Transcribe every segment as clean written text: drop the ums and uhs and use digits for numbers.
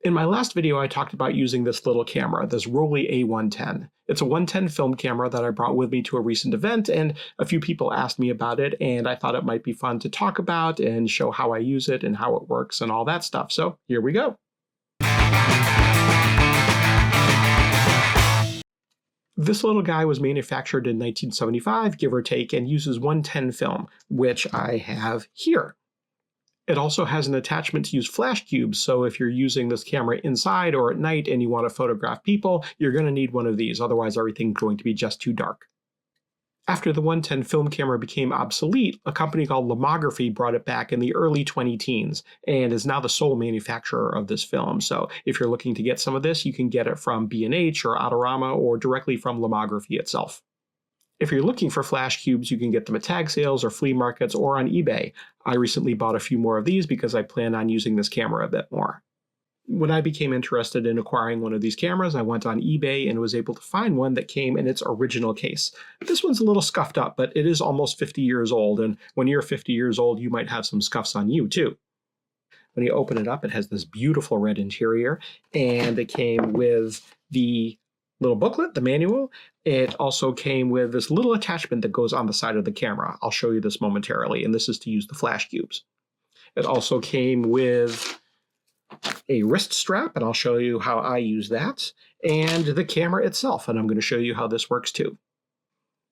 In my last video, I talked about using this little camera, this Rollei A110. It's a 110 film camera that I brought with me to a recent event, and a few people asked me about it, and I thought it might be fun to talk about and show how I use it and how it works and all that stuff. So here we go. This little guy was manufactured in 1975, give or take, and uses 110 film, which I have here. It also has an attachment to use flash cubes, so if you're using this camera inside or at night and you want to photograph people, you're going to need one of these, otherwise everything's going to be just too dark. After the 110 film camera became obsolete, a company called Lomography brought it back in the early 2010s and is now the sole manufacturer of this film. So if you're looking to get some of this, you can get it from B&H or Autorama or directly from Lomography itself. If you're looking for flash cubes, you can get them at tag sales or flea markets or on eBay. I recently bought a few more of these because I plan on using this camera a bit more. When I became interested in acquiring one of these cameras, I went on eBay and was able to find one that came in its original case. This one's a little scuffed up, but it is almost 50 years old, and when you're 50 years old, you might have some scuffs on you too. When you open it up, it has this beautiful red interior, and it came with the little booklet, the manual. It also came with this little attachment that goes on the side of the camera. I'll show you this momentarily, and this is to use the flash cubes. It also came with a wrist strap, and I'll show you how I use that, and the camera itself, and I'm going to show you how this works too.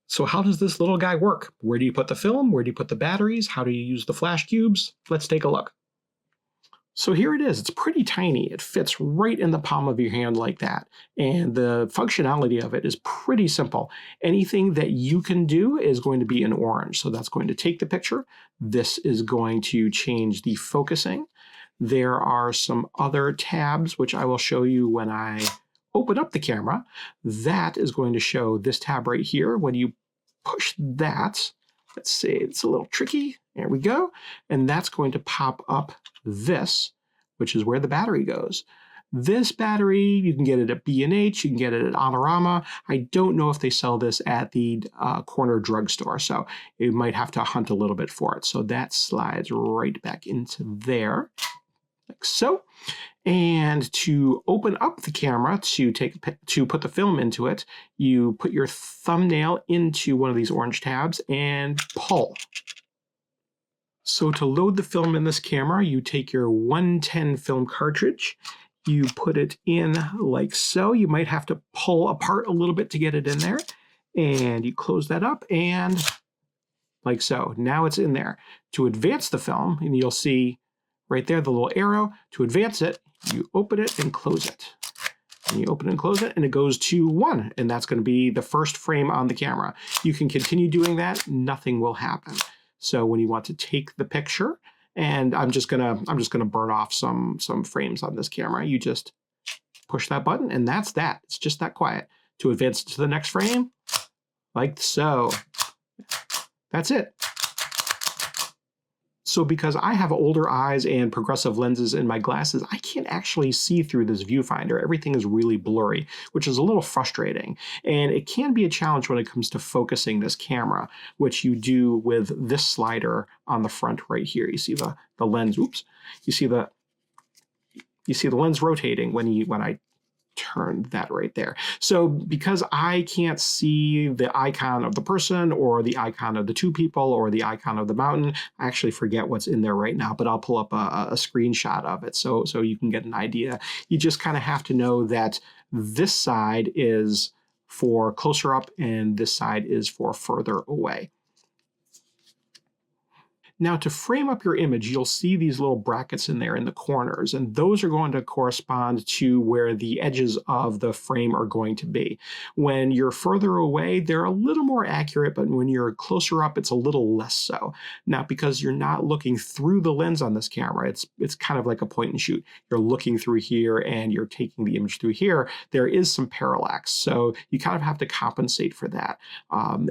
So how does this little guy work? Where do you put the film? Where do you put the batteries? How do you use the flash cubes? Let's take a look. So here it is. It's pretty tiny. It fits right in the palm of your hand like that. And the functionality of it is pretty simple. Anything that you can do is going to be in orange. So that's going to take the picture. This is going to change the focusing. There are some other tabs, which I will show you when I open up the camera. That is going to show this tab right here. When you push that, let's see, it's a little tricky. There we go. And that's going to pop up this, which is where the battery goes. This battery, you can get it at B&H, you can get it at Autorama. I don't know if they sell this at the corner drugstore, so you might have to hunt a little bit for it. So that slides right back into there, like so. And to open up the camera, to put the film into it, you put your thumbnail into one of these orange tabs and pull. So to load the film in this camera, you take your 110 film cartridge, you put it in like so. You might have to pull apart a little bit to get it in there, and you close that up and like so. Now it's in there. To advance the film, and you'll see right there the little arrow. To advance it, you open it and close it. And you open and close it, and it goes to 1, and that's going to be the first frame on the camera. You can continue doing that, nothing will happen. So when you want to take the picture, and I'm just gonna burn off some frames on this camera, you just push that button, and that's that. It's just that quiet. To advance to the next frame, like so. That's it. So because I have older eyes and progressive lenses in my glasses, I can't actually see through this viewfinder. Everything is really blurry, which is a little frustrating. And it can be a challenge when it comes to focusing this camera, which you do with this slider on the front right here. You see the lens, oops. You see the lens rotating when I turn that right there. So because I can't see the icon of the person or the icon of the two people or the icon of the mountain, I actually forget what's in there right now, but I'll pull up a screenshot of it so you can get an idea. You just kind of have to know that this side is for closer up and this side is for further away. Now to frame up your image, you'll see these little brackets in there in the corners, and those are going to correspond to where the edges of the frame are going to be. When you're further away, they're a little more accurate, but when you're closer up, it's a little less so. Now, because you're not looking through the lens on this camera, it's kind of like a point and shoot. You're looking through here and you're taking the image through here. There is some parallax, so you kind of have to compensate for that.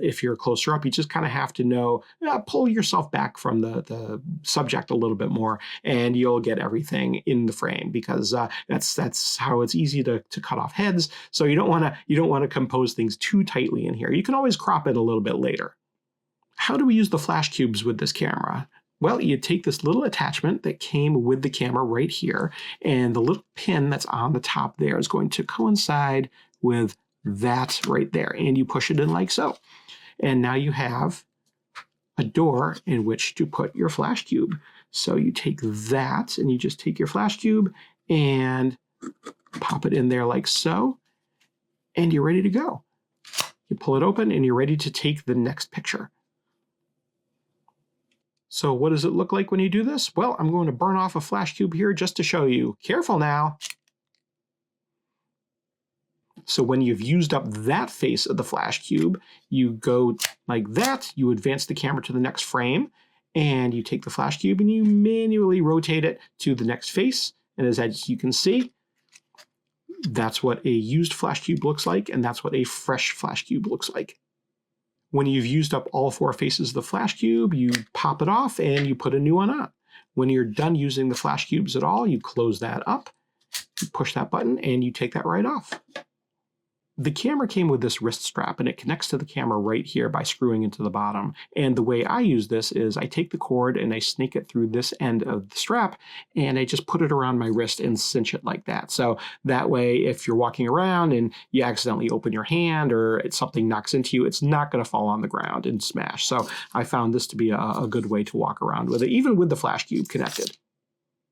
If you're closer up, you just kind of have to know, pull yourself back from the subject a little bit more, and you'll get everything in the frame, because that's how it's easy to cut off heads. So you don't want to compose things too tightly in here. You can always crop it a little bit later. How do we use the flash cubes with this camera? Well, you take this little attachment that came with the camera right here, and the little pin that's on the top there is going to coincide with that right there, and you push it in like so. And now you have a door in which to put your flash cube. So you take that and you just take your flash cube and pop it in there like so, and you're ready to go. You pull it open and you're ready to take the next picture. So what does it look like when you do this? Well, I'm going to burn off a flash cube here just to show you. Careful now. So when you've used up that face of the flash cube, you go like that, you advance the camera to the next frame, and you take the flash cube and you manually rotate it to the next face. And as you can see, that's what a used flash cube looks like, and that's what a fresh flash cube looks like. When you've used up all 4 faces of the flash cube, you pop it off and you put a new one on. When you're done using the flash cubes at all, you close that up, you push that button, and you take that right off. The camera came with this wrist strap, and it connects to the camera right here by screwing into the bottom. And the way I use this is I take the cord and I snake it through this end of the strap, and I just put it around my wrist and cinch it like that. So that way, if you're walking around and you accidentally open your hand or something knocks into you, it's not going to fall on the ground and smash. So I found this to be a good way to walk around with it, even with the flash cube connected.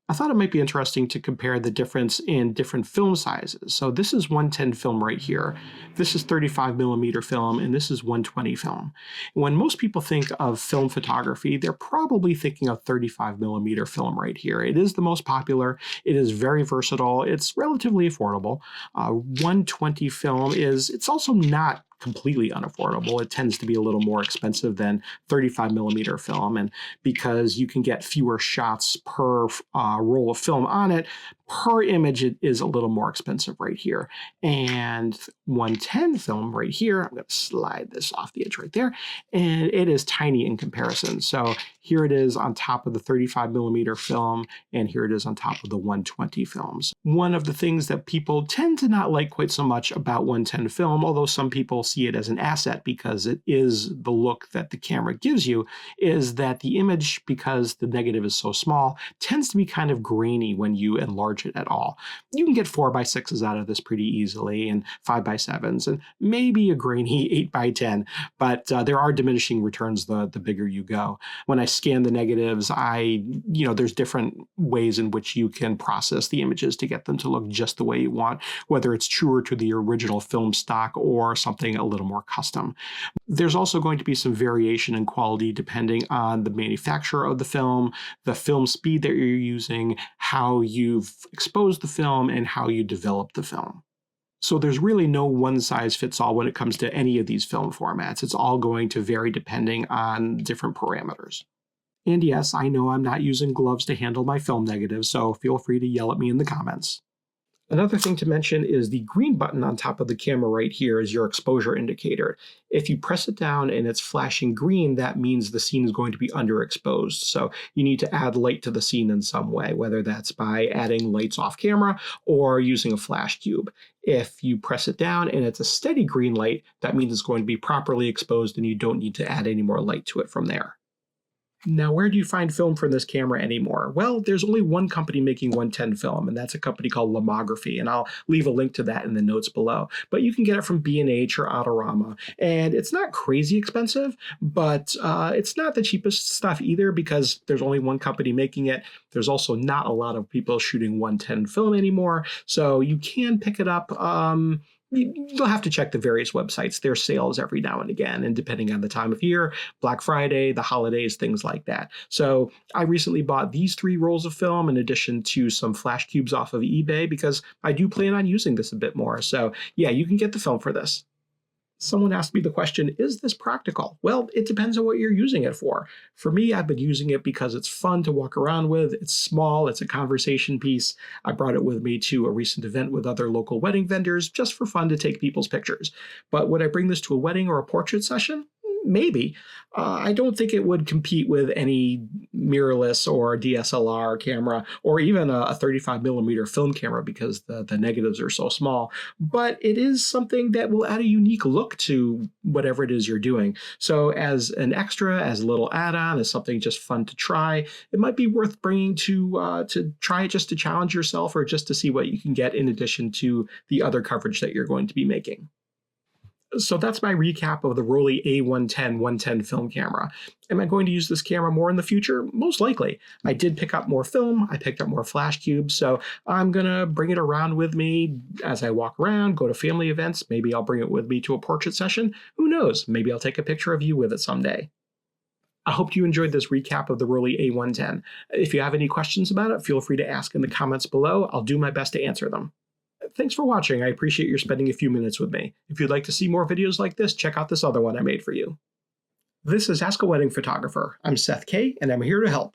I thought it might be interesting to compare the difference in different film sizes. So this is 110 film right here. This is 35mm film, and this is 120 film. When most people think of film photography, they're probably thinking of 35mm film right here. It is the most popular. It is very versatile. It's relatively affordable. 120 film it's also not completely unaffordable. It tends to be a little more expensive than 35mm film, and because you can get fewer shots per roll of film on it, per image it is a little more expensive right here. And 110 film right here, I'm going to slide this off the edge right there, and it is tiny in comparison. So here it is on top of the 35mm film, and here it is on top of the 120 films. One of the things that people tend to not like quite so much about 110 film, although some people see it as an asset because it is the look that the camera gives you, is that the image, because the negative is so small, tends to be kind of grainy when you enlarge it at all. You can get 4x6s out of this pretty easily, and 5x7s, and maybe a grainy 8x10, but there are diminishing returns the bigger you go. When I scan the negatives, there's different ways in which you can process the images to get them to look just the way you want, whether it's truer to the original film stock or something a little more custom. There's also going to be some variation in quality depending on the manufacturer of the film speed that you're using, how you've exposed the film, and how you develop the film. So there's really no one size fits all when it comes to any of these film formats. It's all going to vary depending on different parameters. And yes, I know I'm not using gloves to handle my film negatives, so feel free to yell at me in the comments. Another thing to mention is the green button on top of the camera right here is your exposure indicator. If you press it down and it's flashing green, that means the scene is going to be underexposed. So you need to add light to the scene in some way, whether that's by adding lights off camera or using a flash cube. If you press it down and it's a steady green light, that means it's going to be properly exposed and you don't need to add any more light to it from there. Now, where do you find film from this camera anymore? Well, there's only one company making 110 film, and that's a company called Lomography, and I'll leave a link to that in the notes below. But you can get it from B&H or Autorama, and it's not crazy expensive, but it's not the cheapest stuff either because there's only one company making it. There's also not a lot of people shooting 110 film anymore, so you can pick it up. You'll have to check the various websites. There's sales every now and again, and depending on the time of year, Black Friday, the holidays, things like that. So I recently bought these 3 rolls of film in addition to some flash cubes off of eBay because I do plan on using this a bit more. So yeah, you can get the film for this. Someone asked me the question, is this practical? Well, it depends on what you're using it for. For me, I've been using it because it's fun to walk around with. It's small. It's a conversation piece. I brought it with me to a recent event with other local wedding vendors just for fun to take people's pictures. But would I bring this to a wedding or a portrait session? Maybe. I don't think it would compete with any mirrorless or DSLR camera or even a 35 millimeter film camera because the negatives are so small. But it is something that will add a unique look to whatever it is you're doing. So as an extra, as a little add-on, as something just fun to try, it might be worth bringing to try it just to challenge yourself or just to see what you can get in addition to the other coverage that you're going to be making. So that's my recap of the Rollei A110 110 film camera. Am I going to use this camera more in the future? Most likely. I did pick up more film, I picked up more flash cubes, so I'm gonna bring it around with me as I walk around, go to family events, maybe I'll bring it with me to a portrait session. Who knows, maybe I'll take a picture of you with it someday. I hope you enjoyed this recap of the Rollei A110. If you have any questions about it, feel free to ask in the comments below. I'll do my best to answer them. Thanks for watching. I appreciate your spending a few minutes with me. If you'd like to see more videos like this, check out this other one I made for you. This is Ask a Wedding Photographer. I'm Seth K, and I'm here to help.